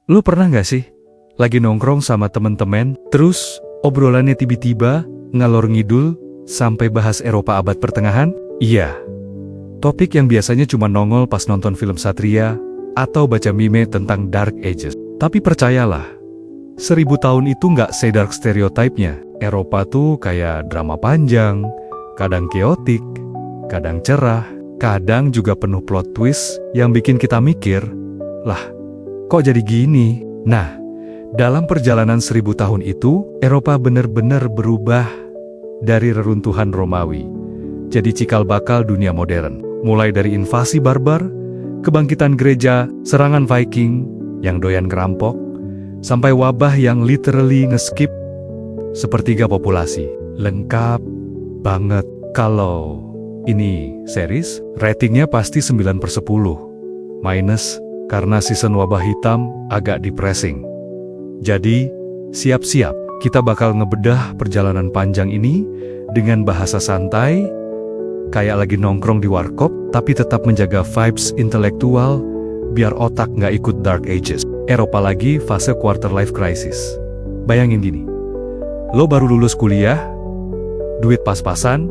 Lu pernah nggak sih lagi nongkrong sama temen-temen, terus obrolannya tiba-tiba ngalor ngidul sampai bahas Eropa abad pertengahan? Iya, topik yang biasanya cuma nongol pas nonton film Satria atau baca meme tentang Dark Ages. Tapi percayalah, 1000 tahun itu nggak sedark stereotipnya. Eropa tuh kayak drama panjang, kadang keotik, kadang cerah, kadang juga penuh plot twist yang bikin kita mikir, lah, kok jadi gini? Nah, dalam perjalanan 1000 tahun itu, Eropa benar-benar berubah dari reruntuhan Romawi jadi cikal bakal dunia modern. Mulai dari invasi barbar, kebangkitan gereja, serangan Viking yang doyan ngerampok, sampai wabah yang literally ngeskip sepertiga populasi. Lengkap banget. Kalau ini series, ratingnya pasti 9/10. Minus karena season wabah hitam agak depressing. Jadi, siap-siap, kita bakal ngebedah perjalanan panjang ini dengan bahasa santai, kayak lagi nongkrong di warkop, tapi tetap menjaga vibes intelektual, biar otak nggak ikut Dark Ages. Eropa lagi fase quarter life crisis. Bayangin gini, lo baru lulus kuliah, duit pas-pasan,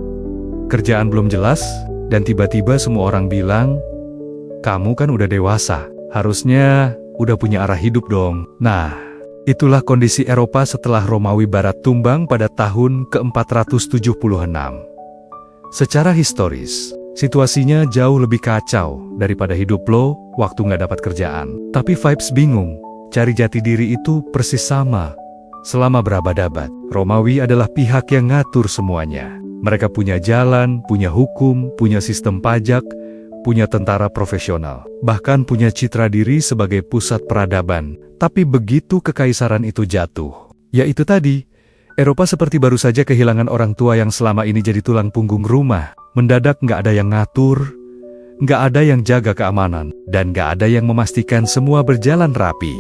kerjaan belum jelas, dan tiba-tiba semua orang bilang, kamu kan udah dewasa, harusnya udah punya arah hidup dong. Nah, itulah kondisi Eropa setelah Romawi Barat tumbang pada tahun ke-476. Secara historis, situasinya jauh lebih kacau daripada hidup lo waktu nggak dapat kerjaan. Tapi vibes bingung, cari jati diri itu persis sama selama berabad-abad. Romawi adalah pihak yang ngatur semuanya. Mereka punya jalan, punya hukum, punya sistem pajak, punya tentara profesional, bahkan punya citra diri sebagai pusat peradaban. Tapi begitu kekaisaran itu jatuh, yaitu tadi, Eropa seperti baru saja kehilangan orang tua yang selama ini jadi tulang punggung rumah. Mendadak nggak ada yang ngatur, nggak ada yang jaga keamanan, dan nggak ada yang memastikan semua berjalan rapi.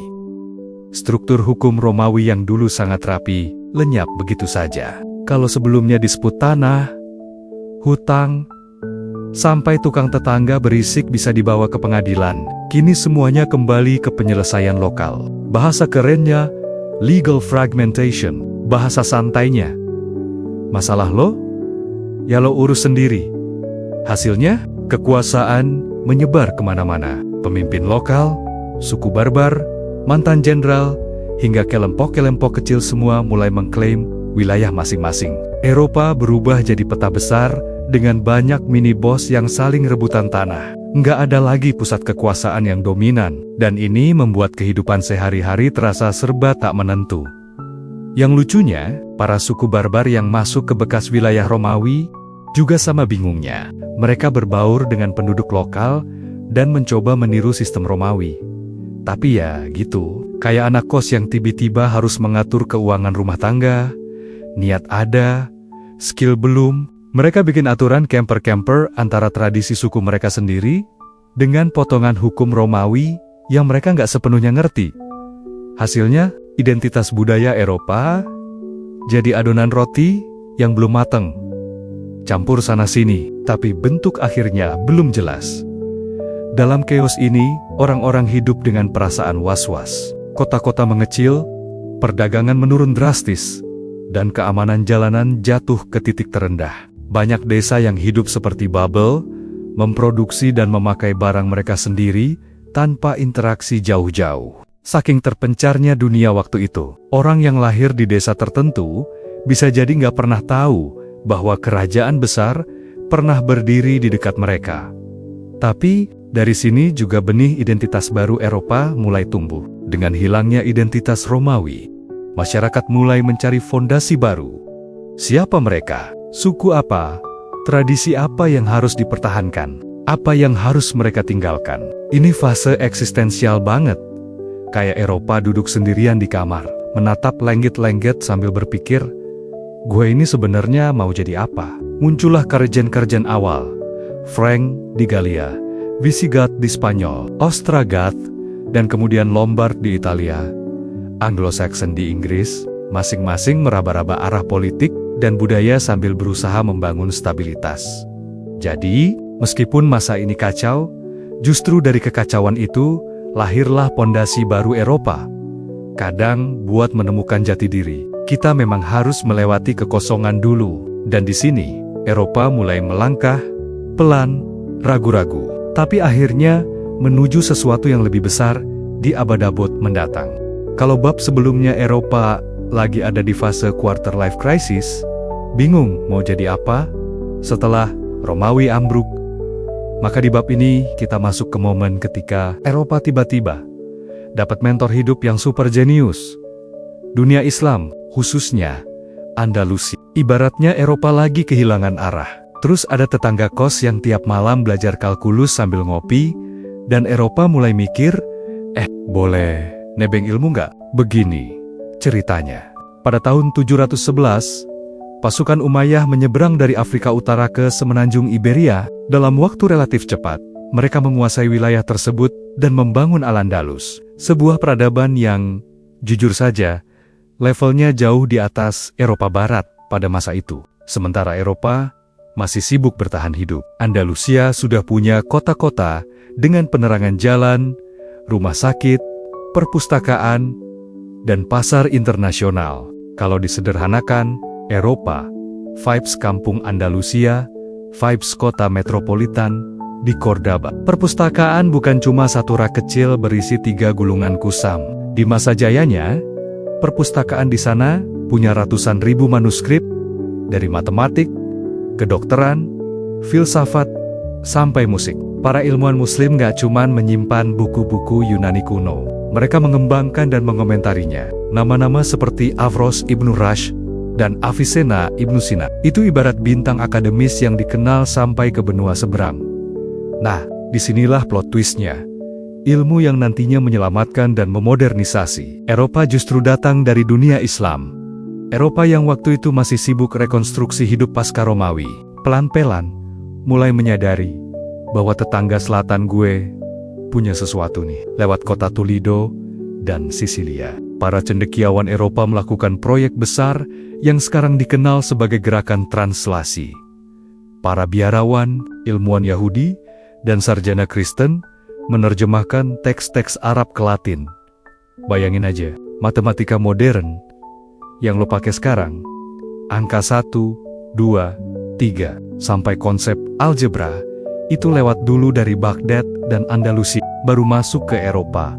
Struktur hukum Romawi yang dulu sangat rapi, lenyap begitu saja. Kalau sebelumnya disebut tanah, hutang, sampai tukang tetangga berisik bisa dibawa ke pengadilan, kini semuanya kembali ke penyelesaian lokal. Bahasa kerennya, legal fragmentation. Bahasa santainya, masalah lo, ya lo urus sendiri. Hasilnya, kekuasaan menyebar kemana-mana. Pemimpin lokal, suku barbar, mantan jenderal, hingga kelompok-kelompok kecil semua mulai mengklaim wilayah masing-masing. Eropa berubah jadi peta besar dengan banyak mini bos yang saling rebutan tanah. Nggak ada lagi pusat kekuasaan yang dominan, dan ini membuat kehidupan sehari-hari terasa serba tak menentu. Yang lucunya, para suku barbar yang masuk ke bekas wilayah Romawi juga sama bingungnya. Mereka berbaur dengan penduduk lokal dan mencoba meniru sistem Romawi. Tapi ya gitu, kayak anak kos yang tiba-tiba harus mengatur keuangan rumah tangga. Niat ada, skill belum. Mereka bikin aturan camper-camper antara tradisi suku mereka sendiri dengan potongan hukum Romawi yang mereka nggak sepenuhnya ngerti. Hasilnya, identitas budaya Eropa jadi adonan roti yang belum mateng. Campur sana-sini, tapi bentuk akhirnya belum jelas. Dalam chaos ini, orang-orang hidup dengan perasaan was-was. Kota-kota mengecil, perdagangan menurun drastis, dan keamanan jalanan jatuh ke titik terendah. Banyak desa yang hidup seperti bubble, memproduksi dan memakai barang mereka sendiri tanpa interaksi jauh-jauh. Saking terpencarnya dunia waktu itu, orang yang lahir di desa tertentu bisa jadi nggak pernah tahu bahwa kerajaan besar pernah berdiri di dekat mereka. Tapi, dari sini juga benih identitas baru Eropa mulai tumbuh. Dengan hilangnya identitas Romawi, masyarakat mulai mencari fondasi baru. Siapa mereka? Suku apa? Tradisi apa yang harus dipertahankan? Apa yang harus mereka tinggalkan? Ini fase eksistensial banget. Kayak Eropa duduk sendirian di kamar, menatap langit-langit sambil berpikir, gue ini sebenarnya mau jadi apa? Muncullah kerajaan-kerajaan awal, Frank di Galia, Visigoth di Spanyol, Ostrogoth, dan kemudian Lombard di Italia, Anglo-Saxon di Inggris, masing-masing meraba-raba arah politik dan budaya sambil berusaha membangun stabilitas. Jadi, meskipun masa ini kacau, justru dari kekacauan itu lahirlah pondasi baru Eropa. Kadang, buat menemukan jati diri, kita memang harus melewati kekosongan dulu. Dan di sini, Eropa mulai melangkah, pelan, ragu-ragu. Tapi akhirnya, menuju sesuatu yang lebih besar di abad-abad mendatang. Kalau bab sebelumnya Eropa lagi ada di fase quarter life crisis, bingung mau jadi apa setelah Romawi ambruk, maka di bab ini kita masuk ke momen ketika Eropa tiba-tiba dapat mentor hidup yang super jenius. Dunia Islam, khususnya Andalusia. Ibaratnya Eropa lagi kehilangan arah. Terus ada tetangga kos yang tiap malam belajar kalkulus sambil ngopi, dan Eropa mulai mikir, boleh nebeng ilmu nggak? Begini ceritanya. Pada tahun 711, pasukan Umayyah menyeberang dari Afrika Utara ke semenanjung Iberia. Dalam waktu relatif cepat, mereka menguasai wilayah tersebut dan membangun Al-Andalus, sebuah peradaban yang, jujur saja, levelnya jauh di atas Eropa Barat pada masa itu. Sementara Eropa masih sibuk bertahan hidup. Andalusia sudah punya kota-kota dengan penerangan jalan, rumah sakit, perpustakaan, dan pasar internasional. Kalau disederhanakan, Eropa, vibes kampung Andalusia, vibes kota metropolitan di Cordoba. Perpustakaan bukan cuma satu rak kecil berisi 3 gulungan kusam. Di masa jayanya, perpustakaan di sana punya ratusan ribu manuskrip, dari matematik, kedokteran, filsafat, sampai musik. Para ilmuwan muslim gak cuman menyimpan buku-buku Yunani kuno. Mereka mengembangkan dan mengomentarinya. Nama-nama seperti Averroes Ibnu Rushd dan Avicenna Ibnu Sina itu ibarat bintang akademis yang dikenal sampai ke benua seberang. Nah, disinilah plot twistnya. Ilmu yang nantinya menyelamatkan dan memodernisasi Eropa justru datang dari dunia Islam. Eropa yang waktu itu masih sibuk rekonstruksi hidup pasca Romawi, pelan-pelan mulai menyadari bahwa tetangga selatan gue punya sesuatu nih. Lewat kota Toledo dan Sisilia, para cendekiawan Eropa melakukan proyek besar yang sekarang dikenal sebagai gerakan translasi. Para biarawan, ilmuwan Yahudi, dan sarjana Kristen menerjemahkan teks-teks Arab ke Latin. Bayangin aja, matematika modern yang lo pakai sekarang, angka 1, 2, 3, sampai konsep algebra, itu lewat dulu dari Baghdad dan Andalusia, baru masuk ke Eropa.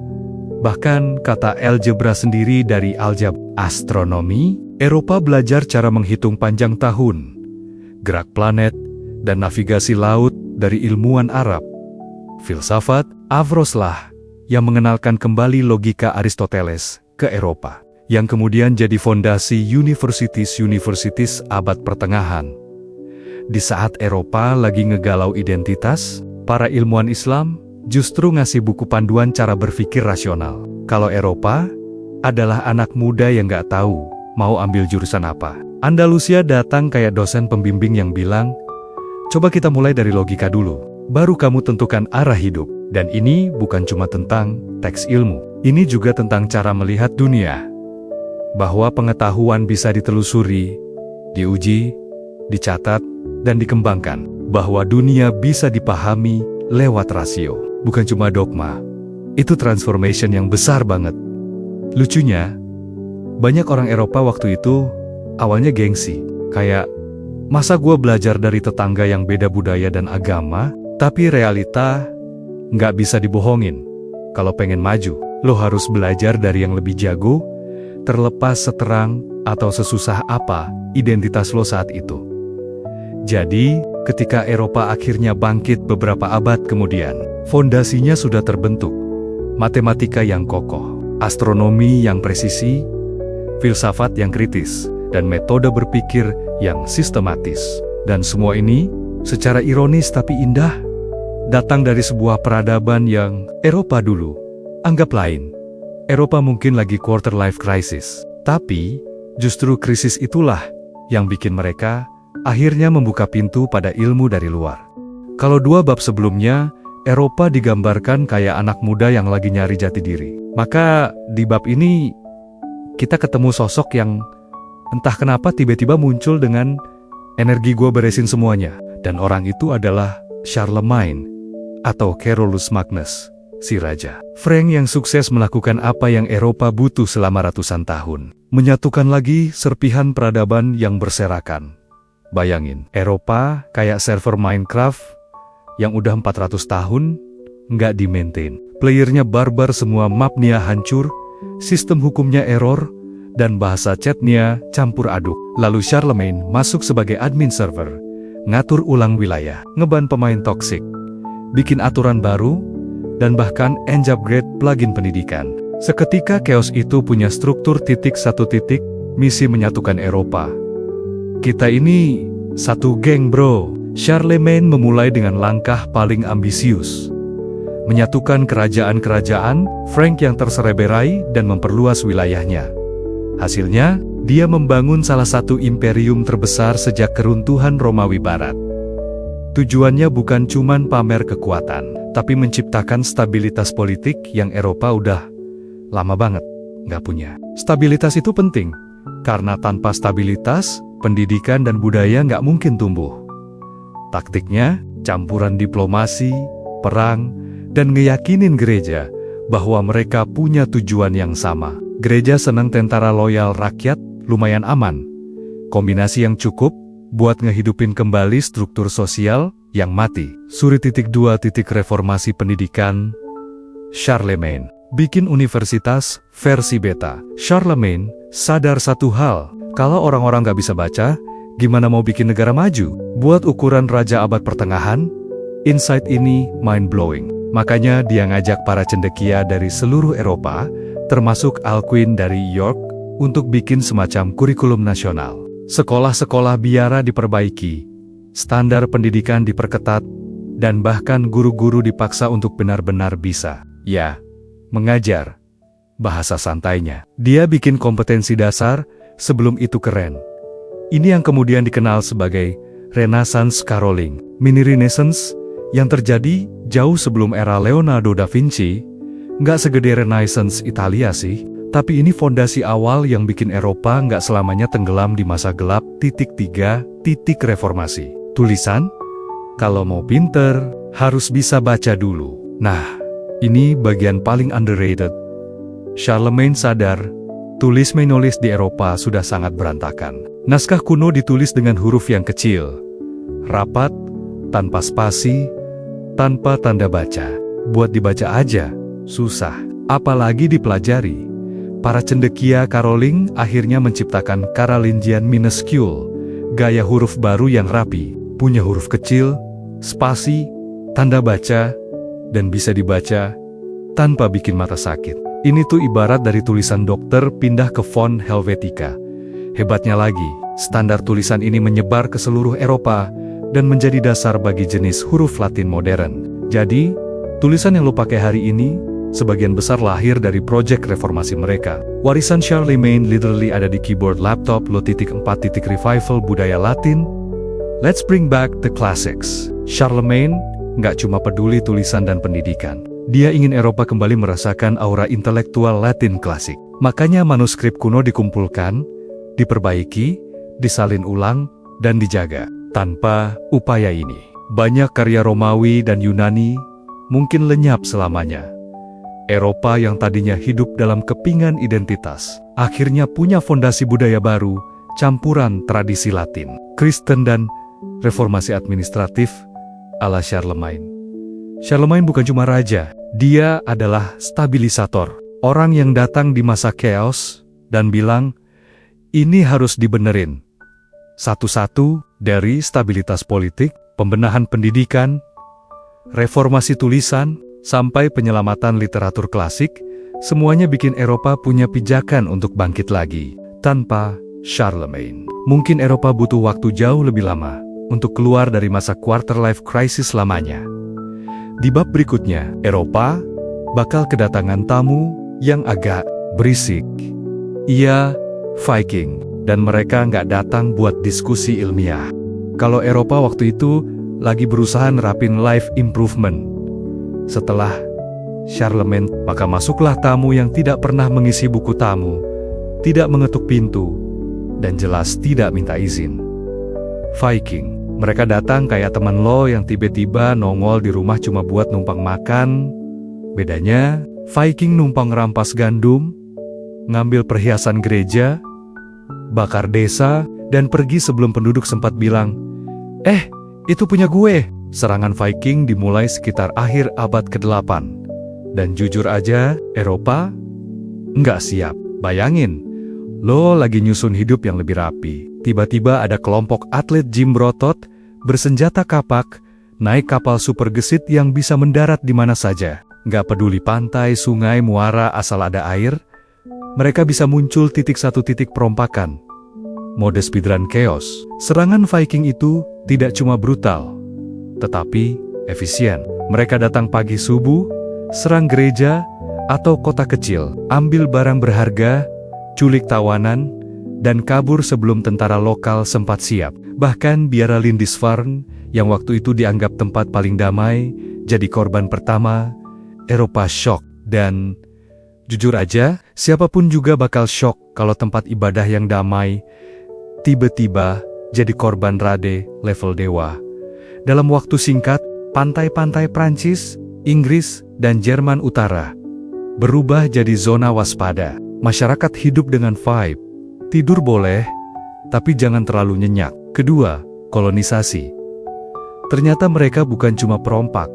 Bahkan kata algebra sendiri dari aljab. Astronomi, Eropa belajar cara menghitung panjang tahun, gerak planet, dan navigasi laut dari ilmuwan Arab. Filsafat, Averroes lah yang mengenalkan kembali logika Aristoteles ke Eropa, yang kemudian jadi fondasi universities abad pertengahan. Di saat Eropa lagi ngegalau identitas, para ilmuwan Islam justru ngasih buku panduan cara berpikir rasional. Kalau Eropa adalah anak muda yang gak tahu mau ambil jurusan apa. Andalusia datang kayak dosen pembimbing yang bilang, coba kita mulai dari logika dulu, baru kamu tentukan arah hidup. Dan ini bukan cuma tentang teks ilmu, ini juga tentang cara melihat dunia. Bahwa pengetahuan bisa ditelusuri, diuji, dicatat, dan dikembangkan. Bahwa dunia bisa dipahami lewat rasio, bukan cuma dogma. Itu transformation yang besar banget. Lucunya, banyak orang Eropa waktu itu awalnya gengsi. Kayak, masa gue belajar dari tetangga yang beda budaya dan agama? Tapi realita nggak bisa dibohongin. Kalau pengen maju, lo harus belajar dari yang lebih jago, terlepas seterang atau sesusah apa identitas lo saat itu. Jadi, ketika Eropa akhirnya bangkit beberapa abad kemudian, fondasinya sudah terbentuk. Matematika yang kokoh, astronomi yang presisi, filsafat yang kritis, dan metode berpikir yang sistematis. Dan semua ini, secara ironis tapi indah, datang dari sebuah peradaban yang Eropa dulu anggap lain. Eropa mungkin lagi quarter life crisis, tapi justru krisis itulah yang bikin mereka akhirnya membuka pintu pada ilmu dari luar. Kalau 2 bab sebelumnya, Eropa digambarkan kayak anak muda yang lagi nyari jati diri. Maka di bab ini, kita ketemu sosok yang entah kenapa tiba-tiba muncul dengan energi gue beresin semuanya. Dan orang itu adalah Charlemagne atau Carolus Magnus. si raja. Frank yang sukses melakukan apa yang Eropa butuh selama ratusan tahun. Menyatukan lagi serpihan peradaban yang berserakan. Bayangin, Eropa kayak server Minecraft yang udah 400 tahun nggak di-maintain. Playernya barbar, semua mapnya hancur, sistem hukumnya error, dan bahasa chatnya campur aduk. Lalu Charlemagne masuk sebagai admin server, ngatur ulang wilayah, ngeban pemain toksik, bikin aturan baru, dan bahkan upgrade plugin pendidikan. Seketika chaos itu punya struktur satu titik, misi menyatukan Eropa. Kita ini satu geng bro. Charlemagne memulai dengan langkah paling ambisius. Menyatukan kerajaan-kerajaan Frank yang tersereberai dan memperluas wilayahnya. Hasilnya, dia membangun salah satu imperium terbesar sejak keruntuhan Romawi Barat. Tujuannya bukan cuma pamer kekuatan, tapi menciptakan stabilitas politik yang Eropa udah lama banget nggak punya. Stabilitas itu penting, karena tanpa stabilitas, pendidikan dan budaya nggak mungkin tumbuh. Taktiknya, campuran diplomasi, perang, dan ngeyakinin gereja bahwa mereka punya tujuan yang sama. Gereja senang tentara loyal, rakyat lumayan aman. Kombinasi yang cukup buat ngehidupin kembali struktur sosial yang mati. Suri 2. Reformasi pendidikan. Charlemagne bikin universitas versi beta. Charlemagne sadar satu hal, kalau orang-orang gak bisa baca, gimana mau bikin negara maju? Buat ukuran raja abad pertengahan, insight ini mind-blowing. Makanya dia ngajak para cendekia dari seluruh Eropa, termasuk Alcuin dari York, untuk bikin semacam kurikulum nasional. Sekolah-sekolah biara diperbaiki, standar pendidikan diperketat, dan bahkan guru-guru dipaksa untuk benar-benar bisa, mengajar. Bahasa santainya, dia bikin kompetensi dasar, sebelum itu keren. Ini yang kemudian dikenal sebagai Renaissance Caroling. Mini Renaissance yang terjadi jauh sebelum era Leonardo da Vinci, nggak segede Renaissance Italia sih, tapi ini fondasi awal yang bikin Eropa nggak selamanya tenggelam di masa gelap. 3. Reformasi. Tulisan? Kalau mau pinter, harus bisa baca dulu. Nah, ini bagian paling underrated. Charlemagne sadar, tulis-menulis di Eropa sudah sangat berantakan. Naskah kuno ditulis dengan huruf yang kecil, rapat, tanpa spasi, tanpa tanda baca. Buat dibaca aja, susah. Apalagi dipelajari. Para cendekia Caroling akhirnya menciptakan Carolingian minuscule, gaya huruf baru yang rapi, punya huruf kecil, spasi, tanda baca, dan bisa dibaca tanpa bikin mata sakit. Ini tuh ibarat dari tulisan dokter pindah ke font Helvetica. Hebatnya lagi, standar tulisan ini menyebar ke seluruh Eropa dan menjadi dasar bagi jenis huruf Latin modern. Jadi, tulisan yang lo pakai hari ini, sebagian besar lahir dari proyek reformasi mereka. Warisan Charlemagne literally ada di keyboard laptop lo. 4. Revival budaya Latin. Let's bring back the classics. Charlemagne nggak cuma peduli tulisan dan pendidikan. Dia ingin Eropa kembali merasakan aura intelektual Latin klasik. Makanya manuskrip kuno dikumpulkan, diperbaiki, disalin ulang, dan dijaga. Tanpa upaya ini, banyak karya Romawi dan Yunani mungkin lenyap selamanya. Eropa yang tadinya hidup dalam kepingan identitas, akhirnya punya fondasi budaya baru, campuran tradisi Latin, Kristen dan reformasi administratif ala Charlemagne. Charlemagne bukan cuma raja, dia adalah stabilisator. Orang yang datang di masa chaos dan bilang, ini harus dibenerin. Satu-satu, dari stabilitas politik, pembenahan pendidikan, reformasi tulisan, sampai penyelamatan literatur klasik, semuanya bikin Eropa punya pijakan untuk bangkit lagi. Tanpa Charlemagne, mungkin Eropa butuh waktu jauh lebih lama untuk keluar dari masa quarter life crisis lamanya. Di bab berikutnya, Eropa bakal kedatangan tamu yang agak berisik. Iya, Viking, dan mereka nggak datang buat diskusi ilmiah. Kalau Eropa waktu itu lagi berusaha nerapin life improvement. Setelah Charlemagne, maka masuklah tamu yang tidak pernah mengisi buku tamu, tidak mengetuk pintu, dan jelas tidak minta izin. Viking. Mereka datang kayak teman lo yang tiba-tiba nongol di rumah cuma buat numpang makan, Bedanya, Viking numpang rampas gandum, ngambil perhiasan gereja, bakar desa, dan pergi sebelum penduduk sempat bilang, itu punya gue." Serangan Viking dimulai sekitar akhir abad ke-8. Dan jujur aja, Eropa nggak siap. Bayangin, lo lagi nyusun hidup yang lebih rapi. Tiba-tiba ada kelompok atlet gym berotot, bersenjata kapak, naik kapal super gesit yang bisa mendarat di mana saja. Nggak peduli pantai, sungai, muara, asal ada air, mereka bisa muncul satu titik perompakan. Mode speedrun chaos. Serangan Viking itu tidak cuma brutal, tetapi efisien. Mereka datang pagi subuh, serang gereja atau kota kecil, ambil barang berharga, culik tawanan, dan kabur sebelum tentara lokal sempat siap. Bahkan biara Lindisfarne, yang waktu itu dianggap tempat paling damai, jadi korban pertama. Eropa shock. Dan jujur aja, siapapun juga bakal shock kalau tempat ibadah yang damai tiba-tiba jadi korban rade level dewa. Dalam waktu singkat, pantai-pantai Prancis, Inggris, dan Jerman Utara berubah jadi zona waspada. Masyarakat hidup dengan vibe. Tidur boleh, tapi jangan terlalu nyenyak. Kedua, kolonisasi. Ternyata mereka bukan cuma perompak.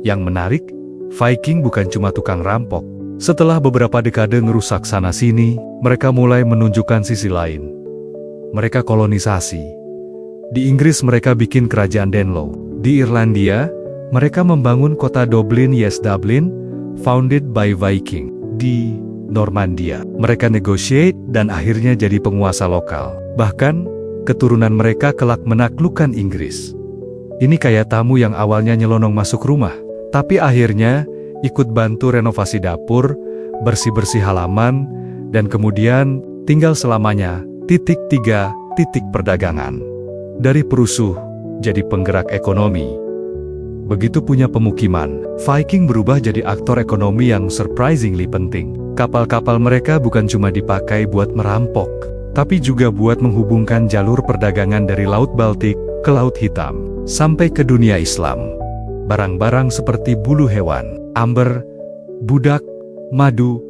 Yang menarik, Viking bukan cuma tukang rampok. Setelah beberapa dekade ngerusak sana-sini, mereka mulai menunjukkan sisi lain. Mereka kolonisasi. Di Inggris mereka bikin kerajaan Danelaw. Di Irlandia, mereka membangun kota Dublin, Dublin, founded by Viking. Di Normandia, mereka negotiate dan akhirnya jadi penguasa lokal. Bahkan, keturunan mereka kelak menaklukkan Inggris. Ini kayak tamu yang awalnya nyelonong masuk rumah, tapi akhirnya ikut bantu renovasi dapur, bersih-bersih halaman, dan kemudian tinggal selamanya. 3. Perdagangan. Dari perusuh, jadi penggerak ekonomi. Begitu punya pemukiman, Viking berubah jadi aktor ekonomi yang surprisingly penting. Kapal-kapal mereka bukan cuma dipakai buat merampok, tapi juga buat menghubungkan jalur perdagangan dari Laut Baltik ke Laut Hitam, sampai ke dunia Islam. Barang-barang seperti bulu hewan, amber, budak, madu,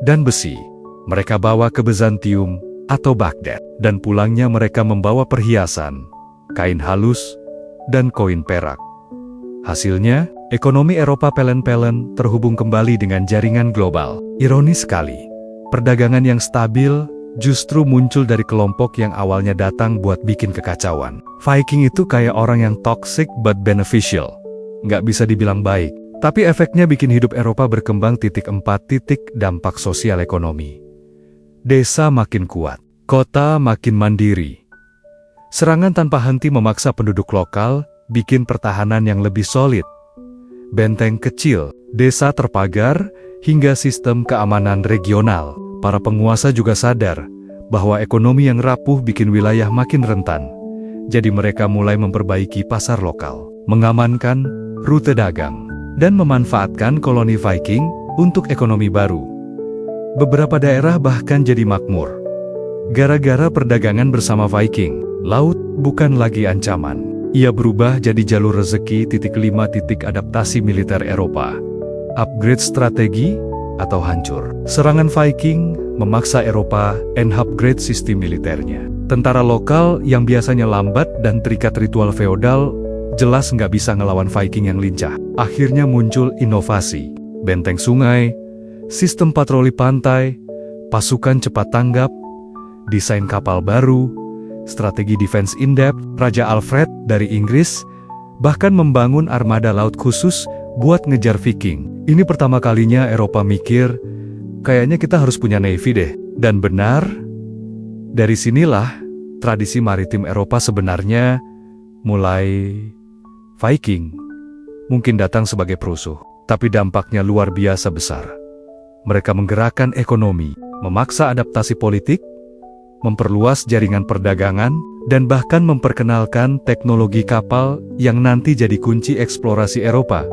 dan besi mereka bawa ke Bizantium atau Baghdad. Dan pulangnya mereka membawa perhiasan, kain halus, dan koin perak. Hasilnya, ekonomi Eropa pelen-pelen terhubung kembali dengan jaringan global. Ironis sekali, perdagangan yang stabil justru muncul dari kelompok yang awalnya datang buat bikin kekacauan. Viking itu kayak orang yang toxic but beneficial. Nggak bisa dibilang baik, tapi efeknya bikin hidup Eropa berkembang. 4. Dampak sosial ekonomi. Desa makin kuat, kota makin mandiri. Serangan tanpa henti memaksa penduduk lokal bikin pertahanan yang lebih solid. Benteng kecil, desa terpagar, hingga sistem keamanan regional. Para penguasa juga sadar bahwa ekonomi yang rapuh bikin wilayah makin rentan. Jadi mereka mulai memperbaiki pasar lokal, mengamankan rute dagang, dan memanfaatkan koloni Viking untuk ekonomi baru. Beberapa daerah bahkan jadi makmur gara-gara perdagangan bersama Viking. Laut bukan lagi ancaman. Ia berubah jadi jalur rezeki. 5. Adaptasi militer Eropa. Upgrade strategi atau hancur. Serangan Viking memaksa Eropa upgrade sistem militernya. Tentara lokal yang biasanya lambat dan terikat ritual feodal jelas nggak bisa ngelawan Viking yang lincah. Akhirnya muncul inovasi. Benteng sungai, sistem patroli pantai, pasukan cepat tanggap, desain kapal baru, strategi defense in-depth. Raja Alfred dari Inggris bahkan membangun armada laut khusus buat ngejar Viking. Ini pertama kalinya Eropa mikir, kayaknya kita harus punya navy deh. Dan benar, dari sinilah tradisi maritim Eropa sebenarnya mulai. Viking mungkin datang sebagai perusuh, tapi dampaknya luar biasa besar. Mereka menggerakkan ekonomi, memaksa adaptasi politik, memperluas jaringan perdagangan, dan bahkan memperkenalkan teknologi kapal yang nanti jadi kunci eksplorasi Eropa.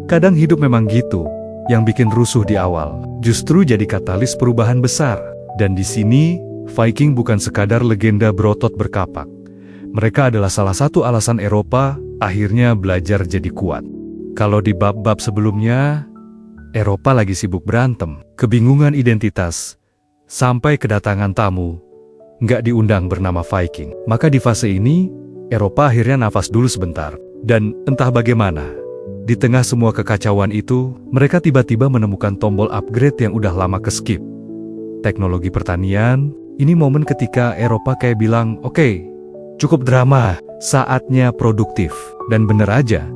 Kadang hidup memang gitu, yang bikin rusuh di awal, justru jadi katalis perubahan besar. Dan di sini, Viking bukan sekadar legenda berotot berkapak. Mereka adalah salah satu alasan Eropa akhirnya belajar jadi kuat. Kalau di bab-bab sebelumnya, Eropa lagi sibuk berantem, kebingungan identitas, sampai kedatangan tamu, nggak diundang bernama Viking. Maka di fase ini, Eropa akhirnya nafas dulu sebentar. Dan entah bagaimana, di tengah semua kekacauan itu, mereka tiba-tiba menemukan tombol upgrade yang udah lama keskip. Teknologi pertanian, ini momen ketika Eropa kayak bilang, oke, cukup drama, saatnya produktif. Dan bener aja,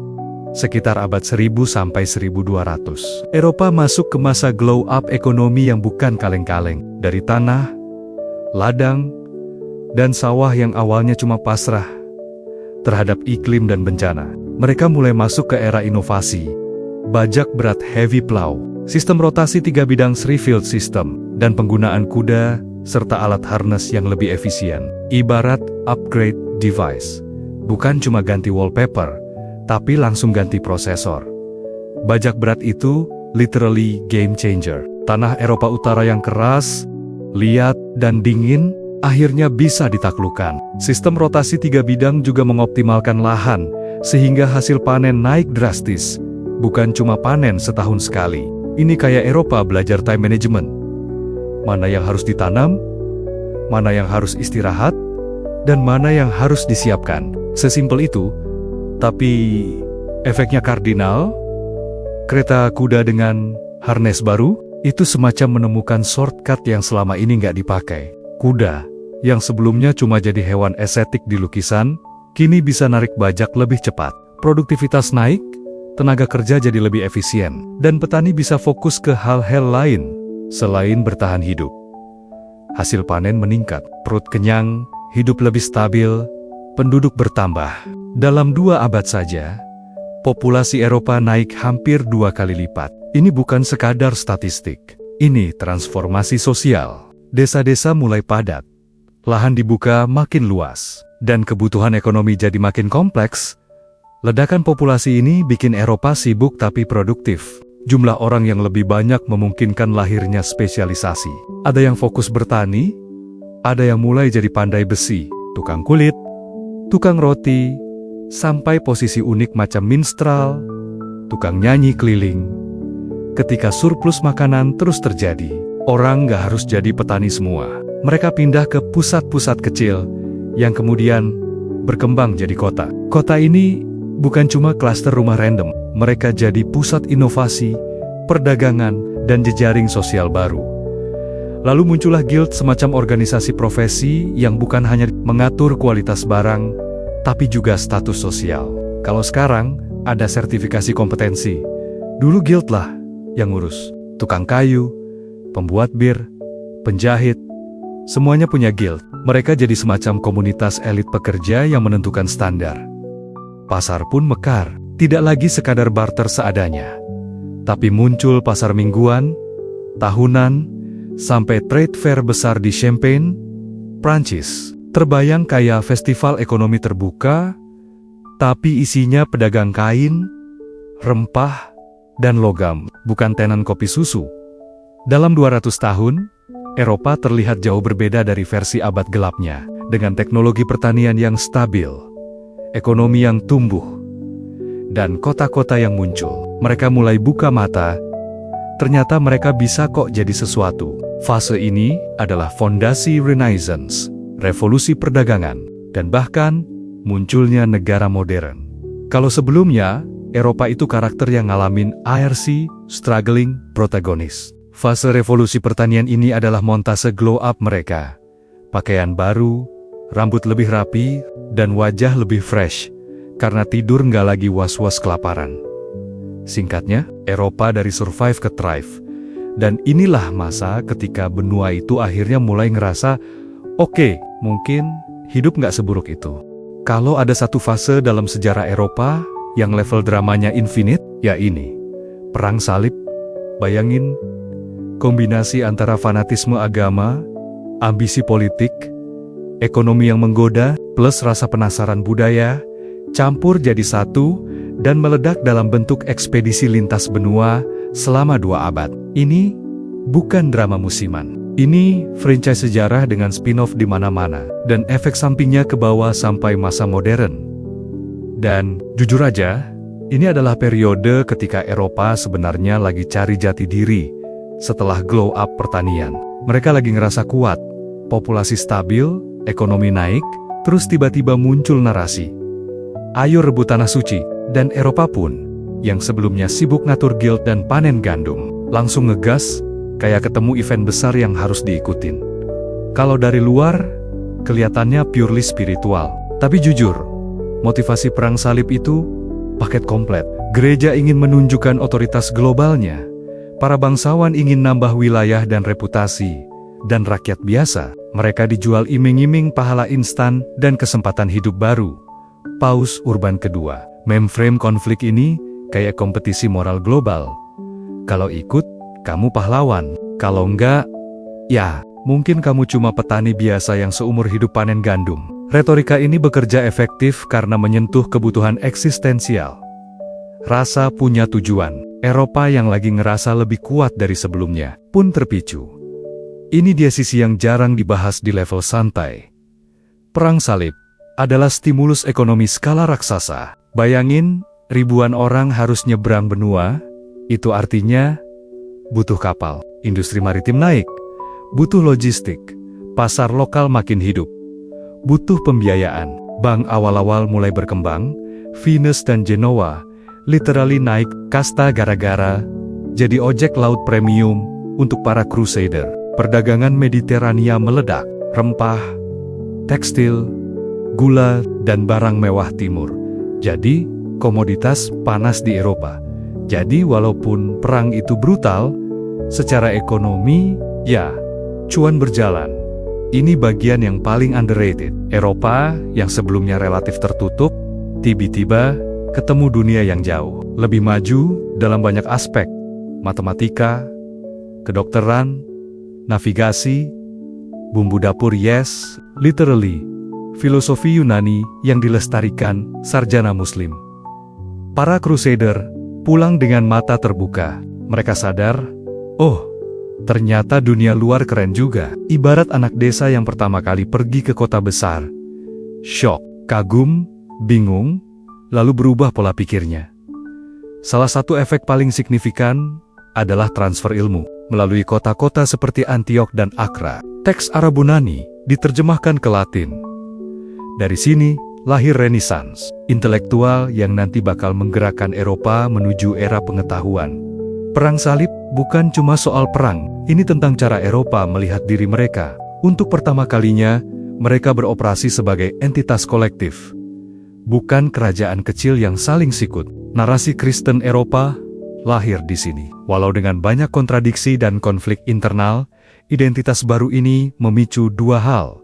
sekitar abad 1000 sampai 1200, Eropa masuk ke masa glow up ekonomi yang bukan kaleng-kaleng. Dari tanah, ladang, dan sawah yang awalnya cuma pasrah terhadap iklim dan bencana, mereka mulai masuk ke era inovasi. Bajak berat heavy plow, sistem rotasi 3 bidang three-field system, dan penggunaan kuda, serta alat harness yang lebih efisien. Ibarat upgrade device, bukan cuma ganti wallpaper, tapi langsung ganti prosesor. Bajak berat itu literally game changer. Tanah Eropa Utara yang keras, liat, dan dingin akhirnya bisa ditaklukkan. Sistem rotasi 3 bidang juga mengoptimalkan lahan, sehingga hasil panen naik drastis. Bukan cuma panen setahun sekali. Ini kayak Eropa belajar time management. Mana yang harus ditanam, mana yang harus istirahat, dan mana yang harus disiapkan. Sesimpel itu. Tapi efeknya kardinal. Kereta kuda dengan harness baru itu semacam menemukan shortcut yang selama ini nggak dipakai. Kuda yang sebelumnya cuma jadi hewan estetik di lukisan, kini bisa narik bajak lebih cepat. Produktivitas naik, tenaga kerja jadi lebih efisien, dan petani bisa fokus ke hal-hal lain selain bertahan hidup. Hasil panen meningkat, perut kenyang, hidup lebih stabil, penduduk bertambah. Dalam 2 abad saja, populasi Eropa naik hampir 2 kali lipat. Ini bukan sekadar statistik. Ini transformasi sosial. Desa-desa mulai padat, lahan dibuka makin luas, dan kebutuhan ekonomi jadi makin kompleks. Ledakan populasi ini bikin Eropa sibuk tapi produktif. Jumlah orang yang lebih banyak memungkinkan lahirnya spesialisasi. Ada yang fokus bertani, ada yang mulai jadi pandai besi, tukang kulit, tukang roti, sampai posisi unik macam minstrel, tukang nyanyi keliling. Ketika surplus makanan terus terjadi, orang nggak harus jadi petani semua. Mereka pindah ke pusat-pusat kecil, yang kemudian berkembang jadi kota. Kota ini bukan cuma klaster rumah random, mereka jadi pusat inovasi, perdagangan, dan jejaring sosial baru. Lalu muncullah guild, semacam organisasi profesi yang bukan hanya mengatur kualitas barang, tapi juga status sosial. Kalau sekarang, ada sertifikasi kompetensi. Dulu guild lah yang ngurus. Tukang kayu, pembuat bir, penjahit, semuanya punya guild. Mereka jadi semacam komunitas elit pekerja yang menentukan standar. Pasar pun mekar, tidak lagi sekadar barter seadanya. Tapi muncul pasar mingguan, tahunan, sampai trade fair besar di Champagne, Prancis. Terbayang kayak festival ekonomi terbuka, tapi isinya pedagang kain, rempah, dan logam, bukan tenan kopi susu. Dalam 200 tahun, Eropa terlihat jauh berbeda dari versi abad gelapnya, dengan teknologi pertanian yang stabil, ekonomi yang tumbuh, dan kota-kota yang muncul. Mereka mulai buka mata, ternyata mereka bisa kok jadi sesuatu. Fase ini adalah fondasi Renaissance, revolusi perdagangan, dan bahkan munculnya negara modern. Kalau sebelumnya, Eropa itu karakter yang ngalamin IRC, struggling, protagonis. Fase revolusi pertanian ini adalah montase glow up mereka. Pakaian baru, rambut lebih rapi, dan wajah lebih fresh, karena tidur nggak lagi was-was kelaparan. Singkatnya, Eropa dari survive ke thrive. Dan inilah masa ketika benua itu akhirnya mulai ngerasa, oke, mungkin hidup nggak seburuk itu. Kalau ada satu fase dalam sejarah Eropa yang level dramanya infinite, ya ini. Perang salib, bayangin, kombinasi antara fanatisme agama, ambisi politik, ekonomi yang menggoda, plus rasa penasaran budaya, campur jadi satu, dan meledak dalam bentuk ekspedisi lintas benua selama 2 abad. Ini bukan drama musiman. Ini franchise sejarah dengan spin-off di mana-mana, dan efek sampingnya ke bawah sampai masa modern. Dan jujur aja, Ini adalah periode ketika Eropa sebenarnya lagi cari jati diri setelah glow up pertanian. Mereka lagi ngerasa kuat, populasi stabil, ekonomi naik, terus tiba-tiba muncul narasi. Ayo rebut tanah suci, dan Eropa pun, yang sebelumnya sibuk ngatur guild dan panen gandum, langsung ngegas, kayak ketemu event besar yang harus diikutin. Kalau dari luar, kelihatannya purely spiritual. Tapi jujur, motivasi perang salib itu paket komplet. Gereja ingin menunjukkan otoritas globalnya. Para bangsawan ingin nambah wilayah dan reputasi. Dan rakyat biasa, mereka dijual iming-iming pahala instan dan kesempatan hidup baru. Paus Urban II, memframe konflik ini kayak kompetisi moral global. Kalau ikut, kamu pahlawan. Kalau enggak, ya, mungkin kamu cuma petani biasa yang seumur hidup panen gandum. Retorika ini bekerja efektif karena menyentuh kebutuhan eksistensial. Rasa punya tujuan, Eropa yang lagi ngerasa lebih kuat dari sebelumnya, pun terpicu. Ini dia sisi yang jarang dibahas di level santai. Perang salib adalah stimulus ekonomi skala raksasa. Bayangin, ribuan orang harus nyebrang benua, itu artinya butuh kapal, industri maritim naik, butuh logistik, pasar lokal makin hidup. Butuh pembiayaan. Bank awal-awal mulai berkembang, Venus dan Genoa literally naik kasta gara-gara jadi ojek laut premium untuk para crusader. Perdagangan Mediterania meledak, rempah, tekstil, gula, dan barang mewah timur. Jadi, komoditas panas di Eropa. Jadi, walaupun perang itu brutal, secara ekonomi, ya, cuan berjalan. Ini bagian yang paling underrated. Eropa, yang sebelumnya relatif tertutup, tiba-tiba ketemu dunia yang jauh. Lebih maju dalam banyak aspek. Matematika, kedokteran, navigasi, bumbu dapur yes, literally, filosofi Yunani yang dilestarikan sarjana muslim. Para crusader pulang dengan mata terbuka. Mereka sadar, oh, ternyata dunia luar keren juga. Ibarat anak desa yang pertama kali pergi ke kota besar. Shock, kagum, bingung, lalu berubah pola pikirnya. Salah satu efek paling signifikan adalah transfer ilmu. Melalui kota-kota seperti Antioch dan Accra, teks Arabunani diterjemahkan ke Latin. Dari sini, lahir Renaissance, intelektual yang nanti bakal menggerakkan Eropa menuju era pengetahuan. Perang salib bukan cuma soal perang, ini tentang cara Eropa melihat diri mereka. Untuk pertama kalinya, mereka beroperasi sebagai entitas kolektif. Bukan kerajaan kecil yang saling sikut. Narasi Kristen Eropa lahir di sini. Walau dengan banyak kontradiksi dan konflik internal, identitas baru ini memicu dua hal.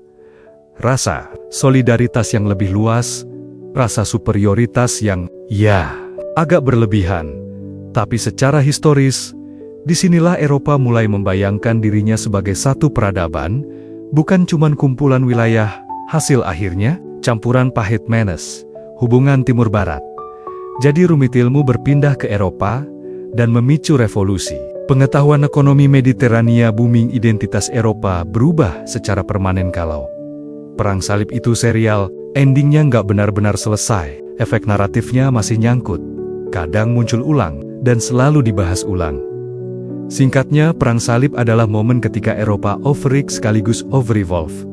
Rasa solidaritas yang lebih luas, rasa superioritas yang, ya, agak berlebihan. Tapi secara historis, disinilah Eropa mulai membayangkan dirinya sebagai satu peradaban, bukan cuma kumpulan wilayah. Hasil akhirnya, campuran pahit manis, hubungan timur-barat. Jadi rumit ilmu berpindah ke Eropa, dan memicu revolusi. Pengetahuan ekonomi Mediterania booming, identitas Eropa berubah secara permanen. Kalau perang salib itu serial, endingnya nggak benar-benar selesai. Efek naratifnya masih nyangkut, kadang muncul ulang, dan selalu dibahas ulang. Singkatnya, perang salib adalah momen ketika Eropa overreach sekaligus overevolve.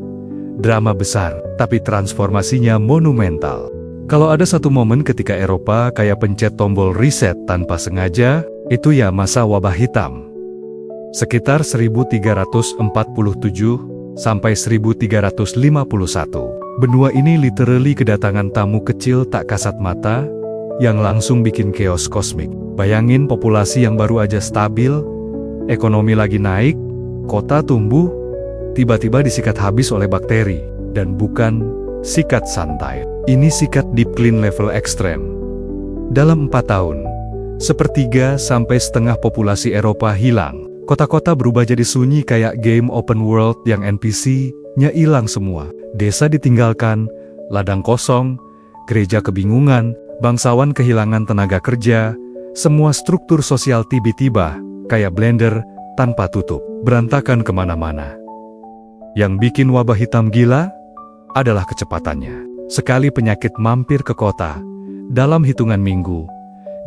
Drama besar, tapi transformasinya monumental. Kalau ada satu momen ketika Eropa kayak pencet tombol reset tanpa sengaja, itu ya masa wabah hitam. Sekitar 1347 sampai 1351, benua ini literally kedatangan tamu kecil tak kasat mata, yang langsung bikin chaos kosmik. Bayangin populasi yang baru aja stabil, ekonomi lagi naik, kota tumbuh, tiba-tiba disikat habis oleh bakteri. Dan bukan sikat santai. Ini sikat deep clean level ekstrem. Dalam 4 tahun, 1/3 sampai setengah populasi Eropa hilang. Kota-kota berubah jadi sunyi kayak game open world yang NPC-nya hilang semua. Desa ditinggalkan, ladang kosong, gereja kebingungan, bangsawan kehilangan tenaga kerja, semua struktur sosial tiba-tiba kayak blender tanpa tutup, berantakan kemana-mana. Yang bikin wabah hitam gila adalah kecepatannya. Sekali penyakit mampir ke kota, dalam hitungan minggu,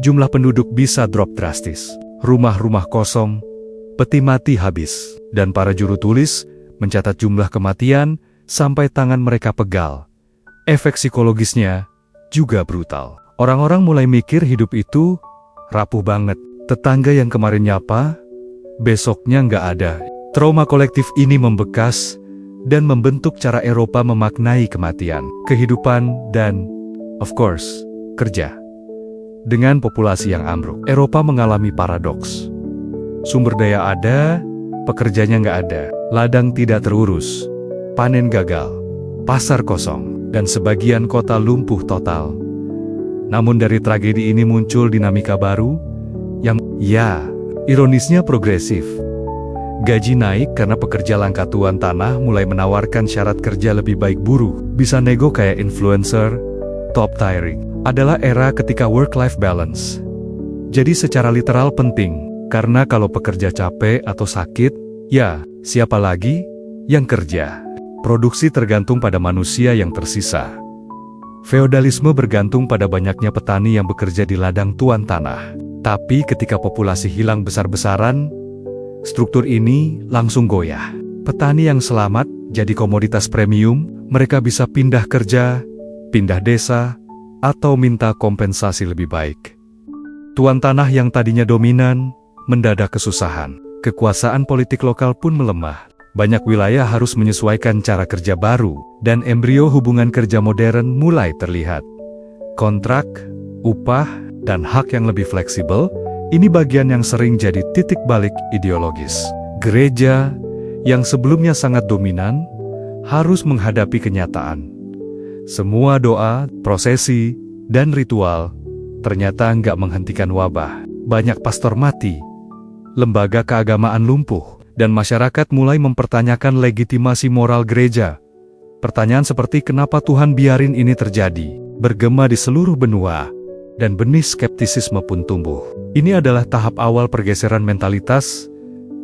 jumlah penduduk bisa drop drastis. Rumah-rumah kosong, peti mati habis, dan para juru tulis mencatat jumlah kematian sampai tangan mereka pegal. Efek psikologisnya juga brutal. Orang-orang mulai mikir hidup itu rapuh banget. Tetangga yang kemarin nyapa, besoknya nggak ada. Trauma kolektif ini membekas dan membentuk cara Eropa memaknai kematian, kehidupan, dan, of course, kerja. Dengan populasi yang ambruk, Eropa mengalami paradoks. Sumber daya ada, pekerjanya nggak ada. Ladang tidak terurus, panen gagal, pasar kosong, dan sebagian kota lumpuh total. Namun dari tragedi ini muncul dinamika baru, yang, ironisnya progresif. Gaji naik karena pekerja langka tuan tanah mulai menawarkan syarat kerja lebih baik buruh. Bisa nego kayak influencer, top tiering. Adalah era ketika work-life balance jadi secara literal penting, karena kalau pekerja capek atau sakit, siapa lagi yang kerja? Produksi tergantung pada manusia yang tersisa. Feodalisme bergantung pada banyaknya petani yang bekerja di ladang tuan tanah. Tapi ketika populasi hilang besar-besaran, struktur ini langsung goyah. Petani yang selamat jadi komoditas premium, mereka bisa pindah kerja, pindah desa, atau minta kompensasi lebih baik. Tuan tanah yang tadinya dominan, mendadak kesusahan. Kekuasaan politik lokal pun melemah. Banyak wilayah harus menyesuaikan cara kerja baru, dan embrio hubungan kerja modern mulai terlihat. Kontrak, upah, dan hak yang lebih fleksibel, ini bagian yang sering jadi titik balik ideologis. Gereja, yang sebelumnya sangat dominan, harus menghadapi kenyataan. Semua doa, prosesi, dan ritual ternyata nggak menghentikan wabah. Banyak pastor mati, lembaga keagamaan lumpuh, dan masyarakat mulai mempertanyakan legitimasi moral gereja. Pertanyaan seperti kenapa Tuhan biarin ini terjadi, bergema di seluruh benua, dan benih skeptisisme pun tumbuh. Ini adalah tahap awal pergeseran mentalitas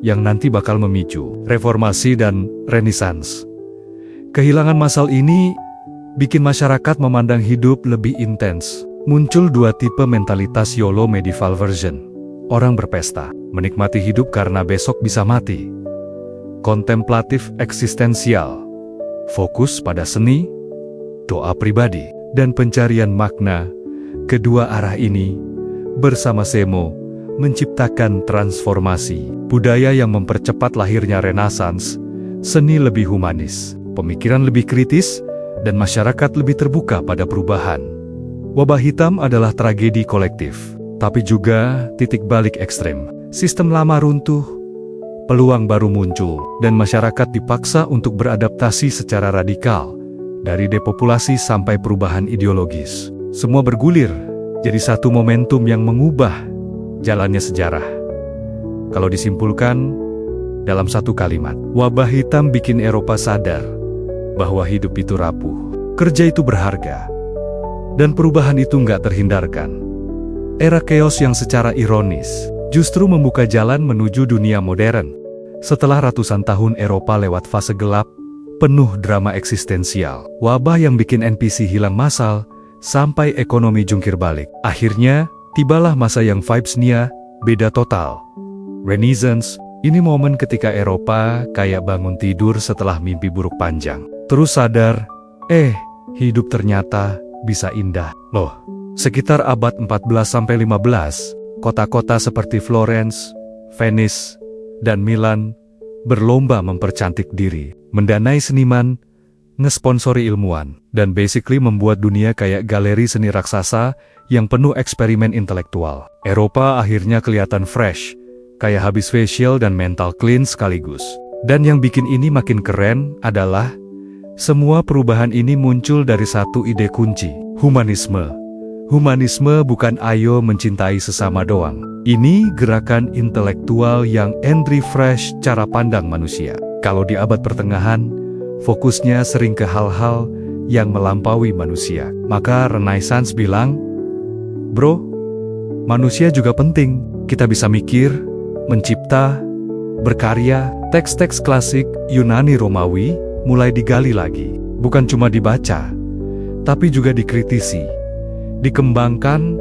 yang nanti bakal memicu reformasi dan renaissance. Kehilangan masal ini bikin masyarakat memandang hidup lebih intens. Muncul dua tipe mentalitas YOLO medieval version. Orang berpesta, menikmati hidup karena besok bisa mati. Kontemplatif eksistensial, fokus pada seni, doa pribadi, dan pencarian makna. Kedua arah ini, bersama Semo, menciptakan transformasi. Budaya yang mempercepat lahirnya renaissance, seni lebih humanis, pemikiran lebih kritis, dan masyarakat lebih terbuka pada perubahan. Wabah hitam adalah tragedi kolektif, tapi juga titik balik ekstrem. Sistem lama runtuh, peluang baru muncul, dan masyarakat dipaksa untuk beradaptasi secara radikal, dari depopulasi sampai perubahan ideologis. Semua bergulir, jadi satu momentum yang mengubah jalannya sejarah. Kalau disimpulkan dalam satu kalimat, wabah hitam bikin Eropa sadar bahwa hidup itu rapuh, kerja itu berharga, dan perubahan itu nggak terhindarkan. Era chaos yang secara ironis justru membuka jalan menuju dunia modern. Setelah ratusan tahun Eropa lewat fase gelap, penuh drama eksistensial, wabah yang bikin NPC hilang massal, sampai ekonomi jungkir balik. Akhirnya, tibalah masa yang vibes-nya beda total. Renaissance, ini momen ketika Eropa kayak bangun tidur setelah mimpi buruk panjang. Terus sadar, hidup ternyata bisa indah. Loh, sekitar abad 14-15, kota-kota seperti Florence, Venice, dan Milan berlomba mempercantik diri, mendanai seniman, ngesponsori ilmuwan, dan basically membuat dunia kayak galeri seni raksasa yang penuh eksperimen intelektual. Eropa akhirnya kelihatan fresh, kayak habis facial dan mental clean sekaligus. Dan yang bikin ini makin keren adalah semua perubahan ini muncul dari satu ide kunci, humanisme. Humanisme bukan ayo mencintai sesama doang. Ini gerakan intelektual yang refresh cara pandang manusia. Kalau di abad pertengahan, fokusnya sering ke hal-hal yang melampaui manusia. Maka Renaissance bilang, bro, manusia juga penting. Kita bisa mikir, mencipta, berkarya. Teks-teks klasik Yunani Romawi mulai digali lagi. Bukan cuma dibaca, tapi juga dikritisi, dikembangkan,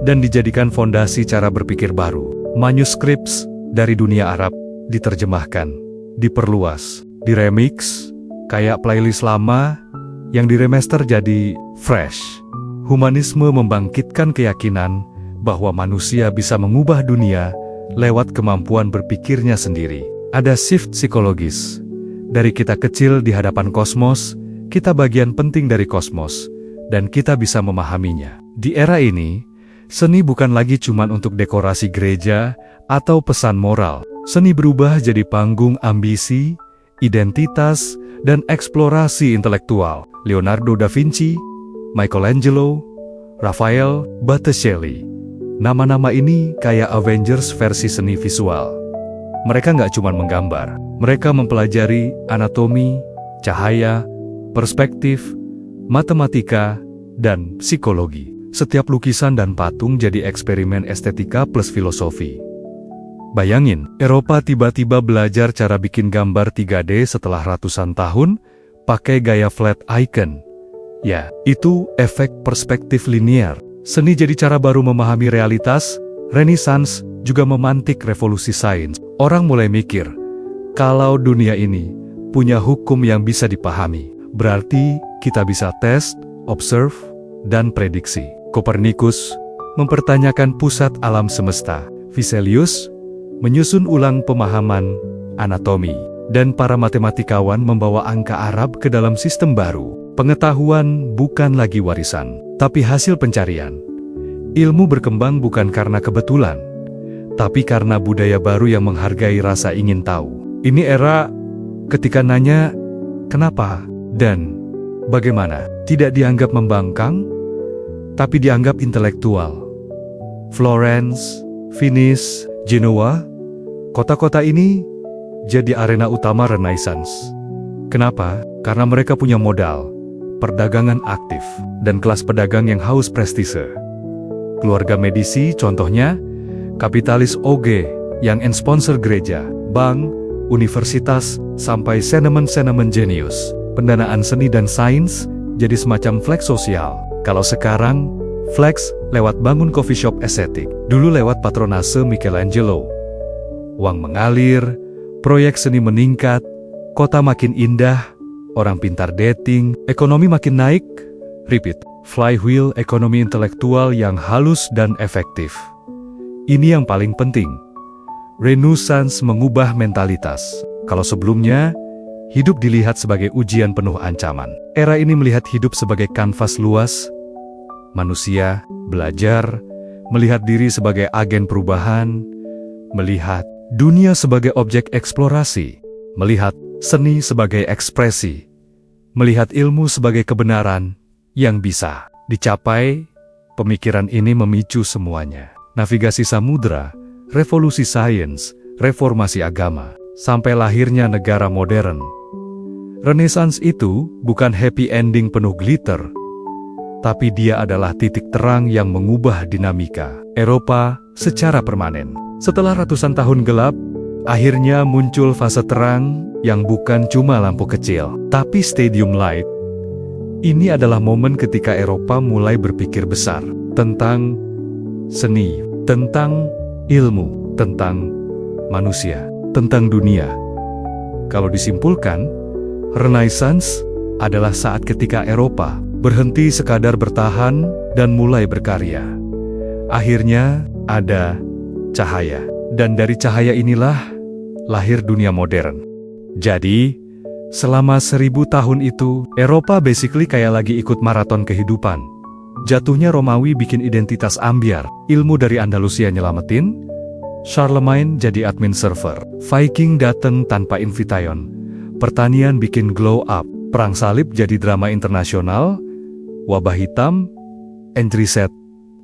dan dijadikan fondasi cara berpikir baru. Manuskripts dari dunia Arab diterjemahkan, diperluas, diremix, kayak playlist lama yang diremaster jadi fresh. Humanisme membangkitkan keyakinan bahwa manusia bisa mengubah dunia lewat kemampuan berpikirnya sendiri. Ada shift psikologis. Dari kita kecil di hadapan kosmos, kita bagian penting dari kosmos, dan kita bisa memahaminya. Di era ini, seni bukan lagi cuma untuk dekorasi gereja atau pesan moral. Seni berubah jadi panggung ambisi, identitas, dan eksplorasi intelektual. Leonardo da Vinci, Michelangelo, Raphael, Botticelli. Nama-nama ini kayak Avengers versi seni visual. Mereka nggak cuma menggambar, mereka mempelajari anatomi, cahaya, perspektif, matematika, dan psikologi. Setiap lukisan dan patung jadi eksperimen estetika plus filosofi. Bayangin, Eropa tiba-tiba belajar cara bikin gambar 3D setelah ratusan tahun, pakai gaya flat icon. Ya, itu efek perspektif linear. Seni jadi cara baru memahami realitas. Renaissance juga memantik revolusi sains. Orang mulai mikir, kalau dunia ini punya hukum yang bisa dipahami, berarti kita bisa tes, observe, dan prediksi. Kopernikus mempertanyakan pusat alam semesta. Vesalius menyusun ulang pemahaman anatomi. Dan para matematikawan membawa angka Arab ke dalam sistem baru. Pengetahuan bukan lagi warisan, tapi hasil pencarian. Ilmu berkembang bukan karena kebetulan, tapi karena budaya baru yang menghargai rasa ingin tahu. Ini era ketika nanya, kenapa dan bagaimana, tidak dianggap membangkang, tapi dianggap intelektual. Florence, Venice, Genoa, kota-kota ini jadi arena utama Renaissance. Kenapa? Karena mereka punya modal, perdagangan aktif, dan kelas pedagang yang haus prestise. Keluarga Medici contohnya, kapitalis OG yang sponsor gereja, bank, universitas, sampai seniman-seniman jenius. Pendanaan seni dan sains jadi semacam flex sosial. Kalau sekarang, flex lewat bangun coffee shop estetik. Dulu lewat patronase Michelangelo. Uang mengalir, proyek seni meningkat, kota makin indah, orang pintar dating, ekonomi makin naik. Repeat, flywheel ekonomi intelektual yang halus dan efektif. Ini yang paling penting. Renaissance mengubah mentalitas. Kalau sebelumnya, hidup dilihat sebagai ujian penuh ancaman. Era ini melihat hidup sebagai kanvas luas. Manusia belajar, melihat diri sebagai agen perubahan, melihat dunia sebagai objek eksplorasi, melihat seni sebagai ekspresi, melihat ilmu sebagai kebenaran yang bisa dicapai. Pemikiran ini memicu semuanya. Navigasi samudra, revolusi sains, reformasi agama, sampai lahirnya negara modern. Renaissance itu bukan happy ending penuh glitter, tapi dia adalah titik terang yang mengubah dinamika Eropa secara permanen. Setelah ratusan tahun gelap, akhirnya muncul fase terang yang bukan cuma lampu kecil, tapi stadium light. Ini adalah momen ketika Eropa mulai berpikir besar tentang seni, tentang ilmu, tentang manusia, tentang dunia. Kalau disimpulkan, Renaissance adalah saat ketika Eropa berhenti sekadar bertahan dan mulai berkarya. Akhirnya ada cahaya, dan dari cahaya inilah lahir dunia modern. Jadi, selama 1000 tahun itu, Eropa basically kayak lagi ikut maraton kehidupan. Jatuhnya Romawi bikin identitas ambyar, ilmu dari Andalusia nyelamatin, Charlemagne jadi admin server, Viking dateng tanpa invitation, pertanian bikin glow up, perang salib jadi drama internasional, wabah hitam, reset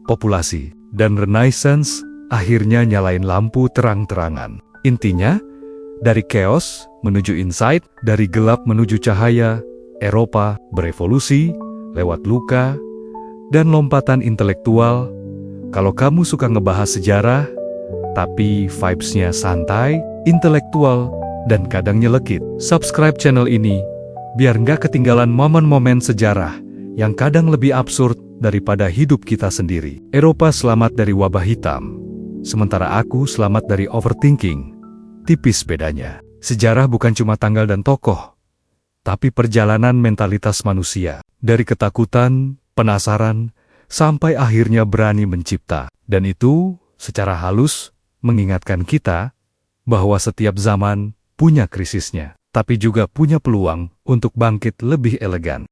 populasi, dan Renaissance akhirnya nyalain lampu terang-terangan. Intinya, dari chaos menuju insight, dari gelap menuju cahaya, Eropa berevolusi lewat luka dan lompatan intelektual. Kalau kamu suka ngebahas sejarah, tapi vibes-nya santai, intelektual, dan kadang nyelekit, subscribe channel ini biar nggak ketinggalan momen-momen sejarah yang kadang lebih absurd daripada hidup kita sendiri. Eropa selamat dari wabah hitam, sementara aku selamat dari overthinking. Tipis bedanya. Sejarah bukan cuma tanggal dan tokoh, tapi perjalanan mentalitas manusia. Dari ketakutan, penasaran, sampai akhirnya berani mencipta. Dan itu, secara halus, mengingatkan kita bahwa setiap zaman punya krisisnya, tapi juga punya peluang untuk bangkit lebih elegan.